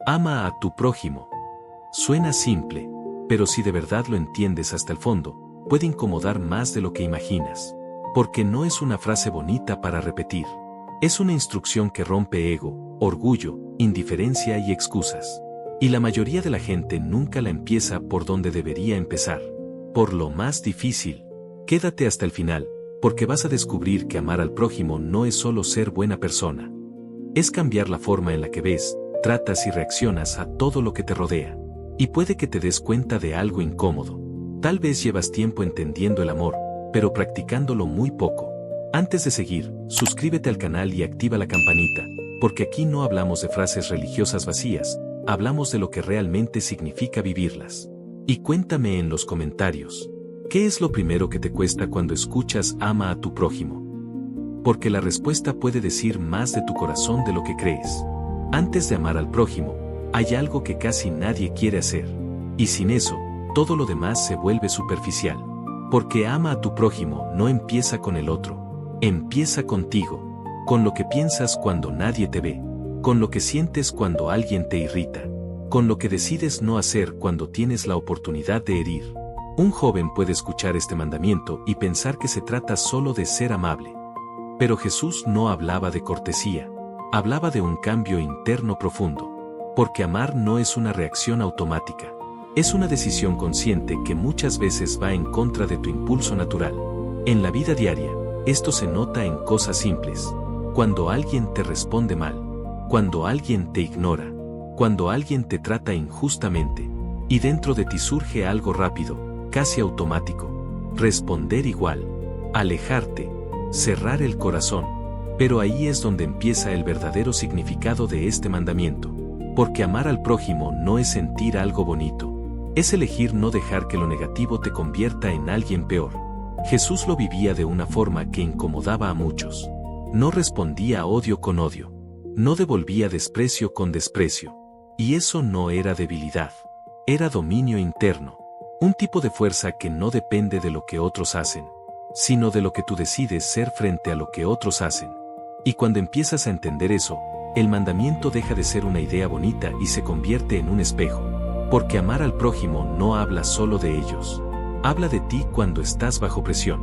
Ama a tu prójimo. Suena simple, pero si de verdad lo entiendes hasta el fondo, puede incomodar más de lo que imaginas. Porque no es una frase bonita para repetir. Es una instrucción que rompe ego, orgullo, indiferencia y excusas. Y la mayoría de la gente nunca la empieza por donde debería empezar. Por lo más difícil. Quédate hasta el final, porque vas a descubrir que amar al prójimo no es solo ser buena persona. Es cambiar la forma en la que ves, tratas y reaccionas a todo lo que te rodea. Y puede que te des cuenta de algo incómodo. Tal vez llevas tiempo entendiendo el amor, pero practicándolo muy poco. Antes de seguir, suscríbete al canal y activa la campanita, porque aquí no hablamos de frases religiosas vacías, hablamos de lo que realmente significa vivirlas. Y cuéntame en los comentarios, ¿qué es lo primero que te cuesta cuando escuchas ama a tu prójimo? Porque la respuesta puede decir más de tu corazón de lo que crees. Antes de amar al prójimo, hay algo que casi nadie quiere hacer. Y sin eso, todo lo demás se vuelve superficial. Porque ama a tu prójimo no empieza con el otro, empieza contigo, con lo que piensas cuando nadie te ve, con lo que sientes cuando alguien te irrita, con lo que decides no hacer cuando tienes la oportunidad de herir. Un joven puede escuchar este mandamiento y pensar que se trata solo de ser amable. Pero Jesús no hablaba de cortesía, hablaba de un cambio interno profundo. Porque amar no es una reacción automática. Es una decisión consciente que muchas veces va en contra de tu impulso natural. En la vida diaria, esto se nota en cosas simples. Cuando alguien te responde mal, cuando alguien te ignora, cuando alguien te trata injustamente, y dentro de ti surge algo rápido, casi automático. Responder igual, alejarte, cerrar el corazón. Pero ahí es donde empieza el verdadero significado de este mandamiento. Porque amar al prójimo no es sentir algo bonito. Es elegir no dejar que lo negativo te convierta en alguien peor. Jesús lo vivía de una forma que incomodaba a muchos. No respondía a odio con odio. No devolvía desprecio con desprecio. Y eso no era debilidad. Era dominio interno. Un tipo de fuerza que no depende de lo que otros hacen, sino de lo que tú decides ser frente a lo que otros hacen. Y cuando empiezas a entender eso, el mandamiento deja de ser una idea bonita y se convierte en un espejo. Porque amar al prójimo no habla solo de ellos. Habla de ti cuando estás bajo presión.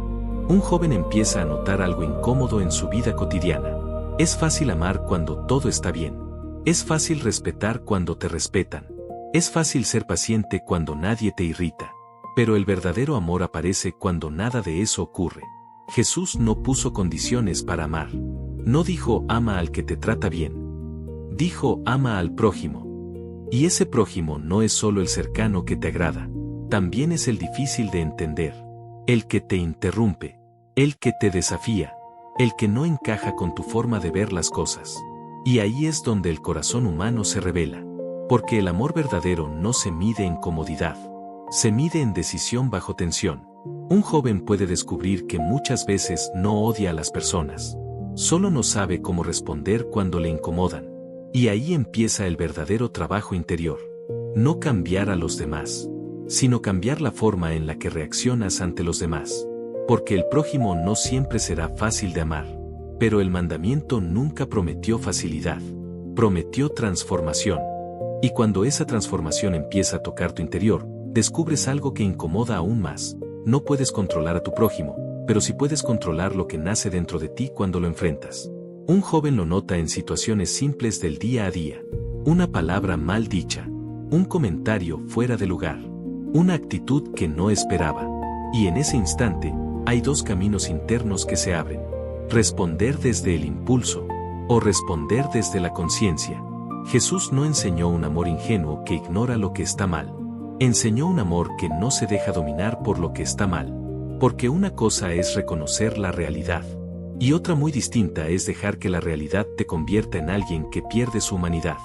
Un joven empieza a notar algo incómodo en su vida cotidiana. Es fácil amar cuando todo está bien. Es fácil respetar cuando te respetan. Es fácil ser paciente cuando nadie te irrita. Pero el verdadero amor aparece cuando nada de eso ocurre. Jesús no puso condiciones para amar. No dijo ama al que te trata bien. Dijo ama al prójimo. Y ese prójimo no es solo el cercano que te agrada, también es el difícil de entender, el que te interrumpe, el que te desafía, el que no encaja con tu forma de ver las cosas. Y ahí es donde el corazón humano se revela, porque el amor verdadero no se mide en comodidad, se mide en decisión bajo tensión. Un joven puede descubrir que muchas veces no odia a las personas, solo no sabe cómo responder cuando le incomodan. Y ahí empieza el verdadero trabajo interior. No cambiar a los demás, sino cambiar la forma en la que reaccionas ante los demás. Porque el prójimo no siempre será fácil de amar. Pero el mandamiento nunca prometió facilidad. Prometió transformación. Y cuando esa transformación empieza a tocar tu interior, descubres algo que incomoda aún más. No puedes controlar a tu prójimo, pero sí puedes controlar lo que nace dentro de ti cuando lo enfrentas. Un joven lo nota en situaciones simples del día a día. Una palabra mal dicha, un comentario fuera de lugar, una actitud que no esperaba. Y en ese instante, hay dos caminos internos que se abren. Responder desde el impulso, o responder desde la conciencia. Jesús no enseñó un amor ingenuo que ignora lo que está mal. Enseñó un amor que no se deja dominar por lo que está mal. Porque una cosa es reconocer la realidad. Y otra muy distinta es dejar que la realidad te convierta en alguien que pierde su humanidad.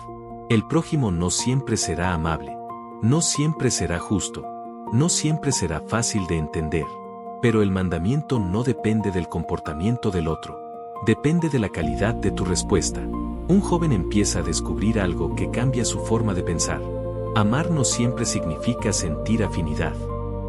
El prójimo no siempre será amable. No siempre será justo. No siempre será fácil de entender. Pero el mandamiento no depende del comportamiento del otro. Depende de la calidad de tu respuesta. Un joven empieza a descubrir algo que cambia su forma de pensar. Amar no siempre significa sentir afinidad.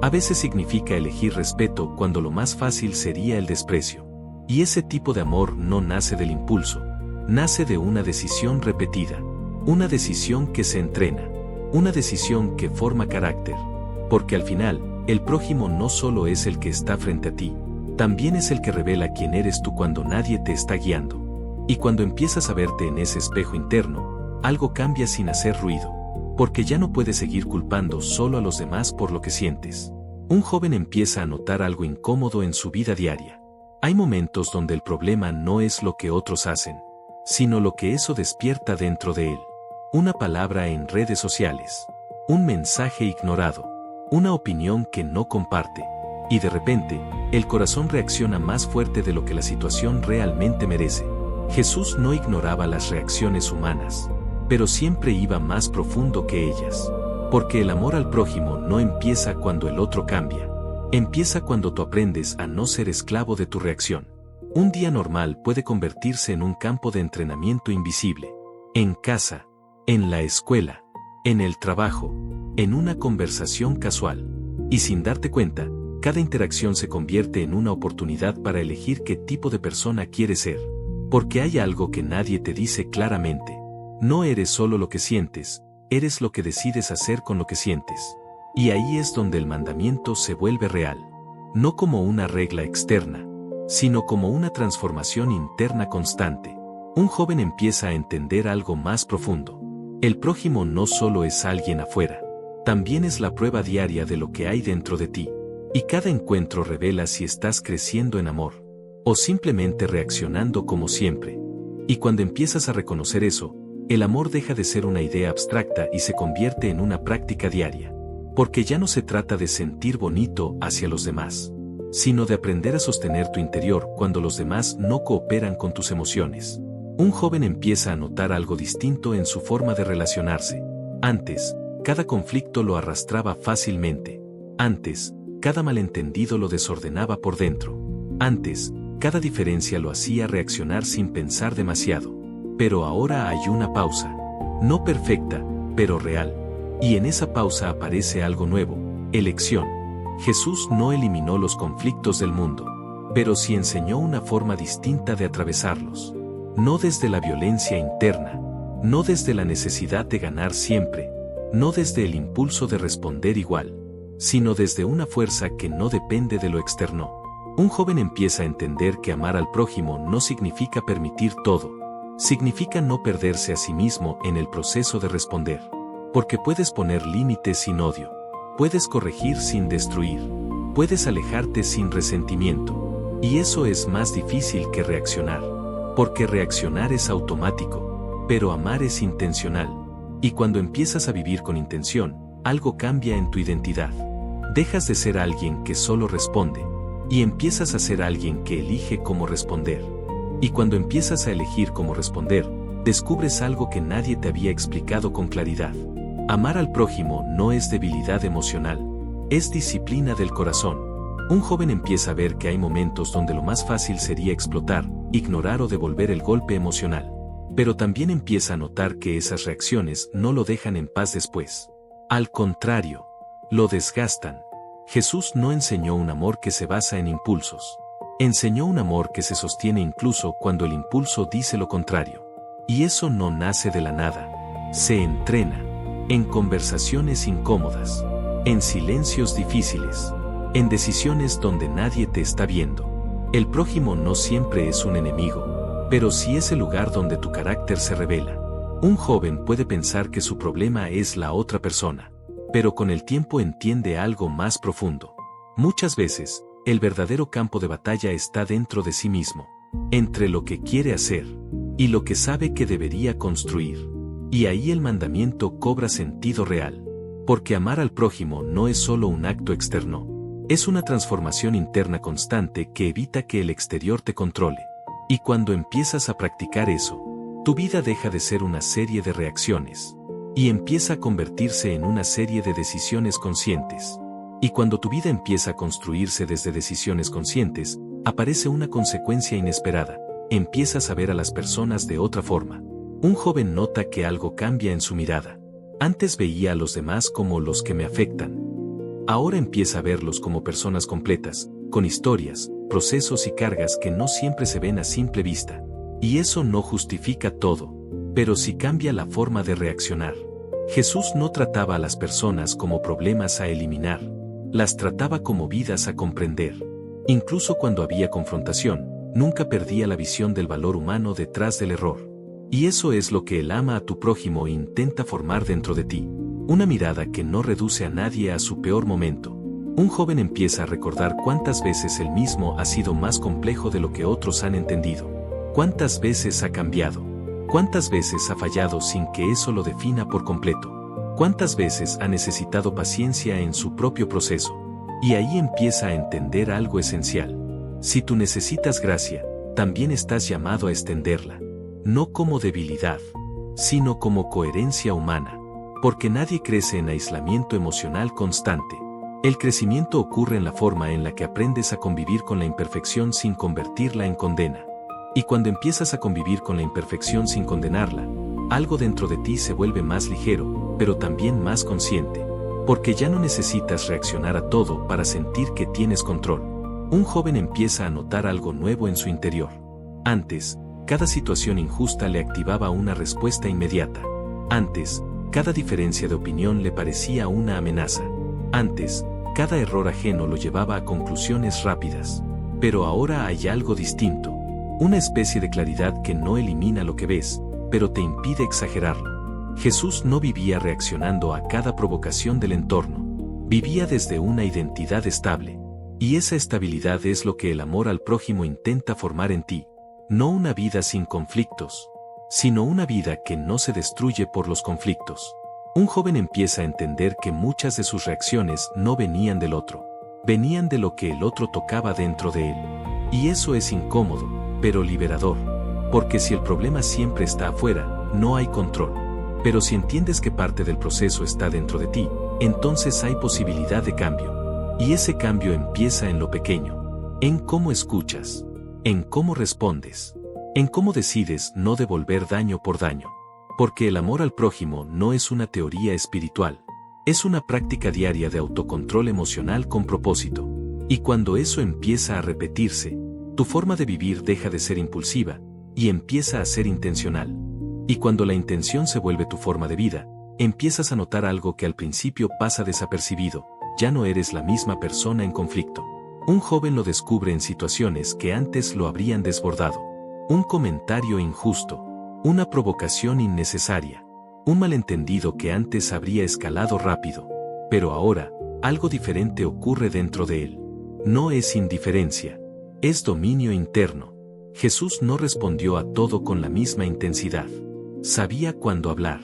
A veces significa elegir respeto cuando lo más fácil sería el desprecio. Y ese tipo de amor no nace del impulso, nace de una decisión repetida. Una decisión que se entrena. Una decisión que forma carácter. Porque al final, el prójimo no solo es el que está frente a ti, también es el que revela quién eres tú cuando nadie te está guiando. Y cuando empiezas a verte en ese espejo interno, algo cambia sin hacer ruido. Porque ya no puedes seguir culpando solo a los demás por lo que sientes. Un joven empieza a notar algo incómodo en su vida diaria. Hay momentos donde el problema no es lo que otros hacen, sino lo que eso despierta dentro de él. Una palabra en redes sociales, un mensaje ignorado, una opinión que no comparte. Y de repente, el corazón reacciona más fuerte de lo que la situación realmente merece. Jesús no ignoraba las reacciones humanas, pero siempre iba más profundo que ellas. Porque el amor al prójimo no empieza cuando el otro cambia. Empieza cuando tú aprendes a no ser esclavo de tu reacción. Un día normal puede convertirse en un campo de entrenamiento invisible. En casa, en la escuela, en el trabajo, en una conversación casual. Y sin darte cuenta, cada interacción se convierte en una oportunidad para elegir qué tipo de persona quieres ser. Porque hay algo que nadie te dice claramente. No eres solo lo que sientes, eres lo que decides hacer con lo que sientes. Y ahí es donde el mandamiento se vuelve real. No como una regla externa, sino como una transformación interna constante. Un joven empieza a entender algo más profundo. El prójimo no solo es alguien afuera, también es la prueba diaria de lo que hay dentro de ti. Y cada encuentro revela si estás creciendo en amor, o simplemente reaccionando como siempre. Y cuando empiezas a reconocer eso, el amor deja de ser una idea abstracta y se convierte en una práctica diaria. Porque ya no se trata de sentir bonito hacia los demás, sino de aprender a sostener tu interior cuando los demás no cooperan con tus emociones. Un joven empieza a notar algo distinto en su forma de relacionarse. Antes, cada conflicto lo arrastraba fácilmente. Antes, cada malentendido lo desordenaba por dentro. Antes, cada diferencia lo hacía reaccionar sin pensar demasiado. Pero ahora hay una pausa. No perfecta, pero real. Y en esa pausa aparece algo nuevo, elección. Jesús no eliminó los conflictos del mundo, pero sí enseñó una forma distinta de atravesarlos. No desde la violencia interna, no desde la necesidad de ganar siempre, no desde el impulso de responder igual, sino desde una fuerza que no depende de lo externo. Un joven empieza a entender que amar al prójimo no significa permitir todo, significa no perderse a sí mismo en el proceso de responder. Porque puedes poner límites sin odio, puedes corregir sin destruir, puedes alejarte sin resentimiento. Y eso es más difícil que reaccionar. Porque reaccionar es automático, pero amar es intencional. Y cuando empiezas a vivir con intención, algo cambia en tu identidad. Dejas de ser alguien que solo responde, y empiezas a ser alguien que elige cómo responder. Y cuando empiezas a elegir cómo responder, descubres algo que nadie te había explicado con claridad. Amar al prójimo no es debilidad emocional, es disciplina del corazón. Un joven empieza a ver que hay momentos donde lo más fácil sería explotar, ignorar o devolver el golpe emocional. Pero también empieza a notar que esas reacciones no lo dejan en paz después. Al contrario, lo desgastan. Jesús no enseñó un amor que se basa en impulsos. Enseñó un amor que se sostiene incluso cuando el impulso dice lo contrario. Y eso no nace de la nada. Se entrena. En conversaciones incómodas, en silencios difíciles, en decisiones donde nadie te está viendo. El prójimo no siempre es un enemigo, pero sí es el lugar donde tu carácter se revela. Un joven puede pensar que su problema es la otra persona, pero con el tiempo entiende algo más profundo. Muchas veces, el verdadero campo de batalla está dentro de sí mismo, entre lo que quiere hacer y lo que sabe que debería construir. Y ahí el mandamiento cobra sentido real. Porque amar al prójimo no es solo un acto externo. Es una transformación interna constante que evita que el exterior te controle. Y cuando empiezas a practicar eso, tu vida deja de ser una serie de reacciones y empieza a convertirse en una serie de decisiones conscientes. Y cuando tu vida empieza a construirse desde decisiones conscientes, aparece una consecuencia inesperada. Empiezas a ver a las personas de otra forma. Un joven nota que algo cambia en su mirada. Antes veía a los demás como los que me afectan. Ahora empieza a verlos como personas completas, con historias, procesos y cargas que no siempre se ven a simple vista. Y eso no justifica todo, pero sí cambia la forma de reaccionar. Jesús no trataba a las personas como problemas a eliminar, las trataba como vidas a comprender. Incluso cuando había confrontación, nunca perdía la visión del valor humano detrás del error. Y eso es lo que el ama a tu prójimo intenta formar dentro de ti. Una mirada que no reduce a nadie a su peor momento. Un joven empieza a recordar cuántas veces él mismo ha sido más complejo de lo que otros han entendido. Cuántas veces ha cambiado. Cuántas veces ha fallado sin que eso lo defina por completo. Cuántas veces ha necesitado paciencia en su propio proceso. Y ahí empieza a entender algo esencial. Si tú necesitas gracia, también estás llamado a extenderla. No como debilidad, sino como coherencia humana. Porque nadie crece en aislamiento emocional constante. El crecimiento ocurre en la forma en la que aprendes a convivir con la imperfección sin convertirla en condena. Y cuando empiezas a convivir con la imperfección sin condenarla, algo dentro de ti se vuelve más ligero, pero también más consciente. Porque ya no necesitas reaccionar a todo para sentir que tienes control. Un joven empieza a notar algo nuevo en su interior. Antes, cada situación injusta le activaba una respuesta inmediata. Antes, cada diferencia de opinión le parecía una amenaza. Antes, cada error ajeno lo llevaba a conclusiones rápidas. Pero ahora hay algo distinto. Una especie de claridad que no elimina lo que ves, pero te impide exagerarlo. Jesús no vivía reaccionando a cada provocación del entorno. Vivía desde una identidad estable. Y esa estabilidad es lo que el amor al prójimo intenta formar en ti. No una vida sin conflictos, sino una vida que no se destruye por los conflictos. Un joven empieza a entender que muchas de sus reacciones no venían del otro. Venían de lo que el otro tocaba dentro de él. Y eso es incómodo, pero liberador. Porque si el problema siempre está afuera, no hay control. Pero si entiendes que parte del proceso está dentro de ti, entonces hay posibilidad de cambio. Y ese cambio empieza en lo pequeño. En cómo escuchas. En cómo respondes. En cómo decides no devolver daño por daño. Porque el amor al prójimo no es una teoría espiritual. Es una práctica diaria de autocontrol emocional con propósito. Y cuando eso empieza a repetirse, tu forma de vivir deja de ser impulsiva y empieza a ser intencional. Y cuando la intención se vuelve tu forma de vida, empiezas a notar algo que al principio pasa desapercibido. Ya no eres la misma persona en conflicto. Un joven lo descubre en situaciones que antes lo habrían desbordado. Un comentario injusto. Una provocación innecesaria. Un malentendido que antes habría escalado rápido. Pero ahora, algo diferente ocurre dentro de él. No es indiferencia. Es dominio interno. Jesús no respondió a todo con la misma intensidad. Sabía cuándo hablar.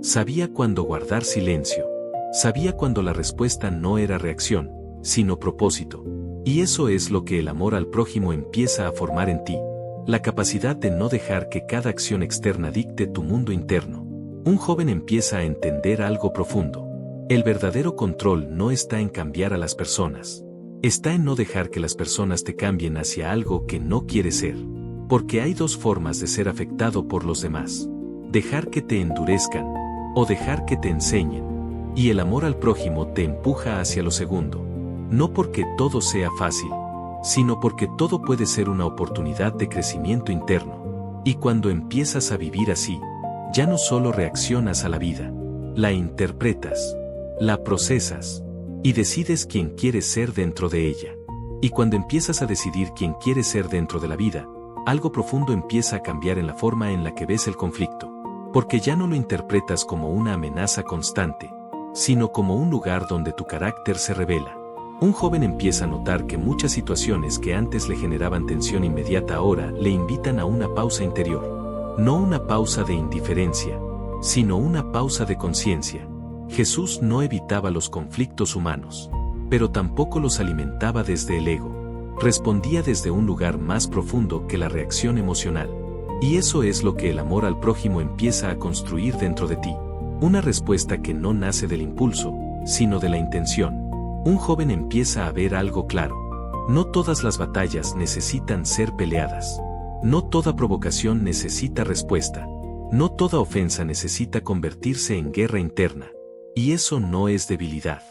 Sabía cuándo guardar silencio. Sabía cuando la respuesta no era reacción, sino propósito. Y eso es lo que el amor al prójimo empieza a formar en ti. La capacidad de no dejar que cada acción externa dicte tu mundo interno. Un joven empieza a entender algo profundo. El verdadero control no está en cambiar a las personas. Está en no dejar que las personas te cambien hacia algo que no quieres ser. Porque hay dos formas de ser afectado por los demás. Dejar que te endurezcan, o dejar que te enseñen. Y el amor al prójimo te empuja hacia lo segundo. No porque todo sea fácil, sino porque todo puede ser una oportunidad de crecimiento interno. Y cuando empiezas a vivir así, ya no solo reaccionas a la vida, la interpretas, la procesas, y decides quién quieres ser dentro de ella. Y cuando empiezas a decidir quién quieres ser dentro de la vida, algo profundo empieza a cambiar en la forma en la que ves el conflicto. Porque ya no lo interpretas como una amenaza constante, sino como un lugar donde tu carácter se revela. Un joven empieza a notar que muchas situaciones que antes le generaban tensión inmediata ahora le invitan a una pausa interior. No una pausa de indiferencia, sino una pausa de conciencia. Jesús no evitaba los conflictos humanos, pero tampoco los alimentaba desde el ego. Respondía desde un lugar más profundo que la reacción emocional. Y eso es lo que el amor al prójimo empieza a construir dentro de ti. Una respuesta que no nace del impulso, sino de la intención. Un joven empieza a ver algo claro. No todas las batallas necesitan ser peleadas. No toda provocación necesita respuesta. No toda ofensa necesita convertirse en guerra interna. Y eso no es debilidad.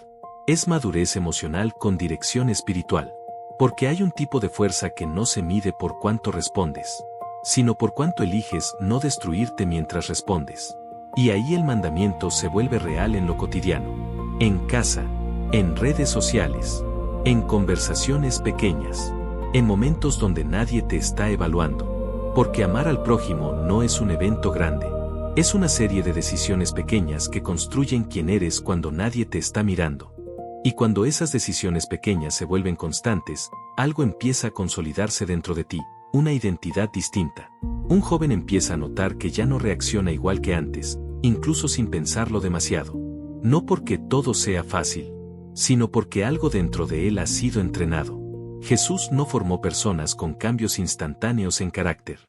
Es madurez emocional con dirección espiritual. Porque hay un tipo de fuerza que no se mide por cuánto respondes, sino por cuánto eliges no destruirte mientras respondes. Y ahí el mandamiento se vuelve real en lo cotidiano. En casa, en redes sociales, en conversaciones pequeñas, en momentos donde nadie te está evaluando. Porque amar al prójimo no es un evento grande. Es una serie de decisiones pequeñas que construyen quién eres cuando nadie te está mirando. Y cuando esas decisiones pequeñas se vuelven constantes, algo empieza a consolidarse dentro de ti, una identidad distinta. Un joven empieza a notar que ya no reacciona igual que antes, incluso sin pensarlo demasiado. No porque todo sea fácil, sino porque algo dentro de él ha sido entrenado. Jesús no formó personas con cambios instantáneos en carácter.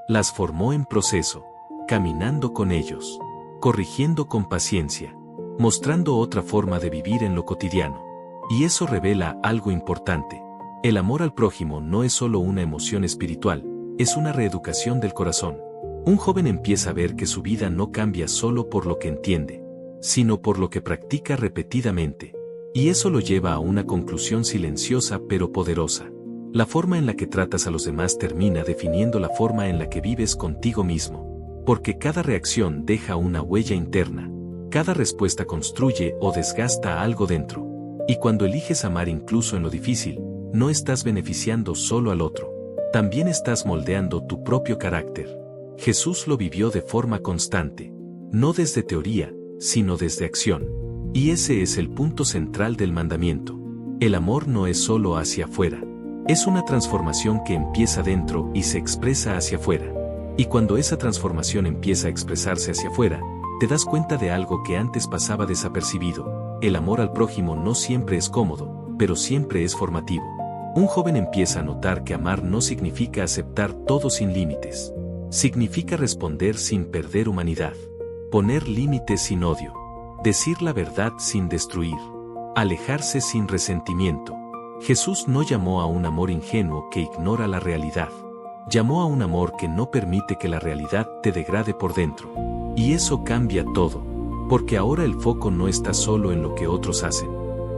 Las formó en proceso, caminando con ellos, corrigiendo con paciencia, mostrando otra forma de vivir en lo cotidiano. Y eso revela algo importante. El amor al prójimo no es solo una emoción espiritual, es una reeducación del corazón. Un joven empieza a ver que su vida no cambia solo por lo que entiende, sino por lo que practica repetidamente. Y eso lo lleva a una conclusión silenciosa pero poderosa. La forma en la que tratas a los demás termina definiendo la forma en la que vives contigo mismo. Porque cada reacción deja una huella interna. Cada respuesta construye o desgasta algo dentro. Y cuando eliges amar incluso en lo difícil, no estás beneficiando solo al otro. También estás moldeando tu propio carácter. Jesús lo vivió de forma constante. No desde teoría, sino desde acción. Y ese es el punto central del mandamiento. El amor no es solo hacia afuera. Es una transformación que empieza dentro y se expresa hacia afuera. Y cuando esa transformación empieza a expresarse hacia afuera, te das cuenta de algo que antes pasaba desapercibido. El amor al prójimo no siempre es cómodo, pero siempre es formativo. Un joven empieza a notar que amar no significa aceptar todo sin límites. Significa responder sin perder humanidad. Poner límites sin odio. Decir la verdad sin destruir. Alejarse sin resentimiento. Jesús no llamó a un amor ingenuo que ignora la realidad. Llamó a un amor que no permite que la realidad te degrade por dentro. Y eso cambia todo. Porque ahora el foco no está solo en lo que otros hacen,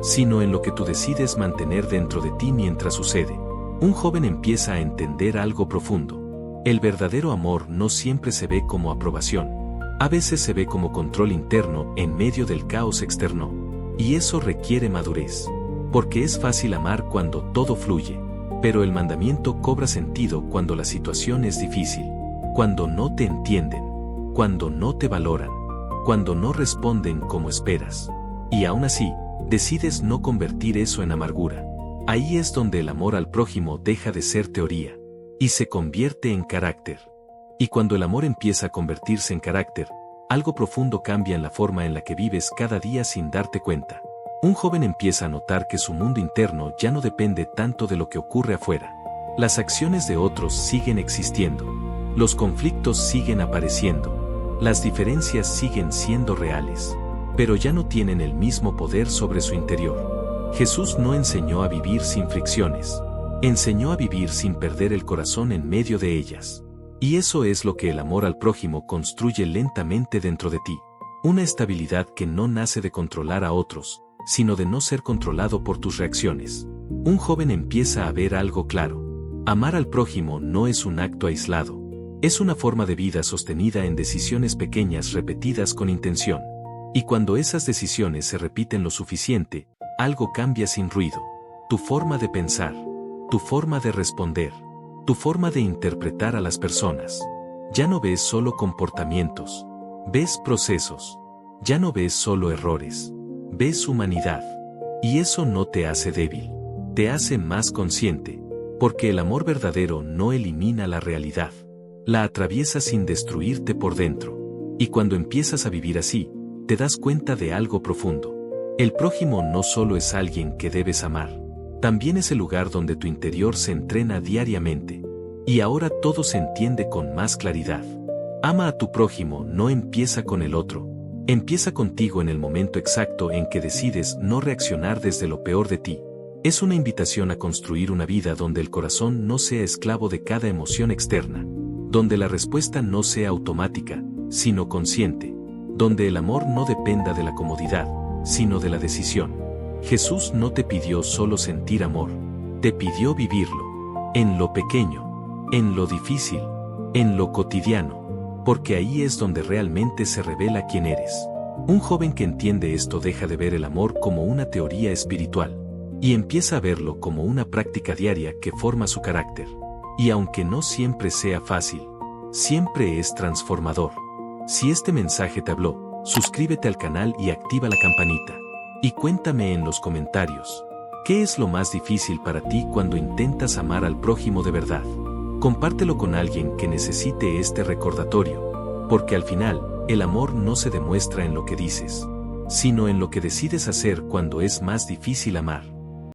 sino en lo que tú decides mantener dentro de ti mientras sucede. Un joven empieza a entender algo profundo. El verdadero amor no siempre se ve como aprobación. A veces se ve como control interno en medio del caos externo. Y eso requiere madurez. Porque es fácil amar cuando todo fluye. Pero el mandamiento cobra sentido cuando la situación es difícil. Cuando no te entienden. Cuando no te valoran. Cuando no responden como esperas. Y aún así, decides no convertir eso en amargura. Ahí es donde el amor al prójimo deja de ser teoría. Y se convierte en carácter. Y cuando el amor empieza a convertirse en carácter, algo profundo cambia en la forma en la que vives cada día sin darte cuenta. Un joven empieza a notar que su mundo interno ya no depende tanto de lo que ocurre afuera. Las acciones de otros siguen existiendo. Los conflictos siguen apareciendo. Las diferencias siguen siendo reales. Pero ya no tienen el mismo poder sobre su interior. Jesús no enseñó a vivir sin fricciones. Enseñó a vivir sin perder el corazón en medio de ellas. Y eso es lo que el amor al prójimo construye lentamente dentro de ti. Una estabilidad que no nace de controlar a otros, sino de no ser controlado por tus reacciones. Un joven empieza a ver algo claro. Amar al prójimo no es un acto aislado. Es una forma de vida sostenida en decisiones pequeñas repetidas con intención. Y cuando esas decisiones se repiten lo suficiente, algo cambia sin ruido. Tu forma de pensar, tu forma de responder, tu forma de interpretar a las personas. Ya no ves solo comportamientos, ves procesos. Ya no ves solo errores, ves humanidad. Y eso no te hace débil, te hace más consciente, porque el amor verdadero no elimina la realidad, la atraviesa sin destruirte por dentro. Y cuando empiezas a vivir así, te das cuenta de algo profundo. El prójimo no solo es alguien que debes amar, también es el lugar donde tu interior se entrena diariamente. Y ahora todo se entiende con más claridad. Ama a tu prójimo no empieza con el otro, empieza contigo en el momento exacto en que decides no reaccionar desde lo peor de ti. Es una invitación a construir una vida donde el corazón no sea esclavo de cada emoción externa, donde la respuesta no sea automática, sino consciente, donde el amor no dependa de la comodidad, sino de la decisión. Jesús no te pidió solo sentir amor, te pidió vivirlo, en lo pequeño, en lo difícil, En lo cotidiano, porque ahí es donde realmente se revela quién eres. Un joven que entiende esto deja de ver el amor como una teoría espiritual y empieza a verlo como una práctica diaria que forma su carácter. Y aunque no siempre sea fácil, siempre es transformador. Si este mensaje te habló, suscríbete al canal y activa la campanita. Y cuéntame en los comentarios, ¿qué es lo más difícil para ti cuando intentas amar al prójimo de verdad? Compártelo con alguien que necesite este recordatorio, porque al final, el amor no se demuestra en lo que dices, sino en lo que decides hacer cuando es más difícil amar.